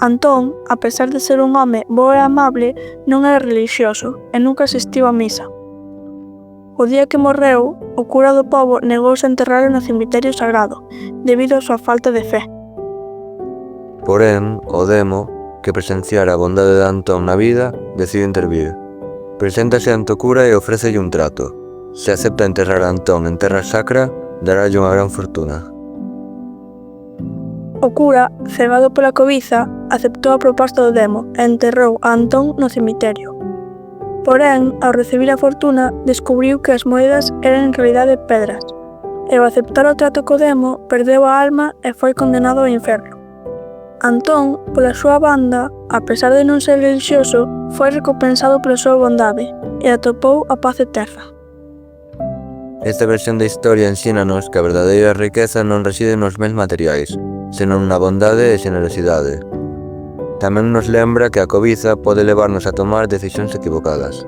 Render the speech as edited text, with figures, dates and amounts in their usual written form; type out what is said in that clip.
Antón, a pesar de ser un home bo e amable, non era relixioso e nunca asistiu á misa. O día que morreu, o cura do pobo negouse a enterralo no cemiterio sagrado, debido á súa falta de fe. Porén, o demo, que presenciara a bondade de Antón na vida, decide intervir. Preséntase ante o cura e ofrécelle un trato. Se acepta enterrar a Antón en terra sacra, daralle unha gran fortuna. O cura, cegado pola cobiza, aceptou a proposta do demo e enterrou a Antón no cemiterio. Porén, ao recibir a fortuna, descubriu que as moedas eran en realidade pedras, e ao aceptar o trato co demo, perdeu a alma e foi condenado ao inferno. Antón, pola súa banda, a pesar de non ser relixioso, foi recompensado pola súa bondade e atopou a paz eterna. Esta versión da historia ensínanos que a verdadeira riqueza non reside nos bens materiais, senón na bondade e xenerosidade. Tamén nos lembra que a cobiza pode levarnos a tomar decisións equivocadas.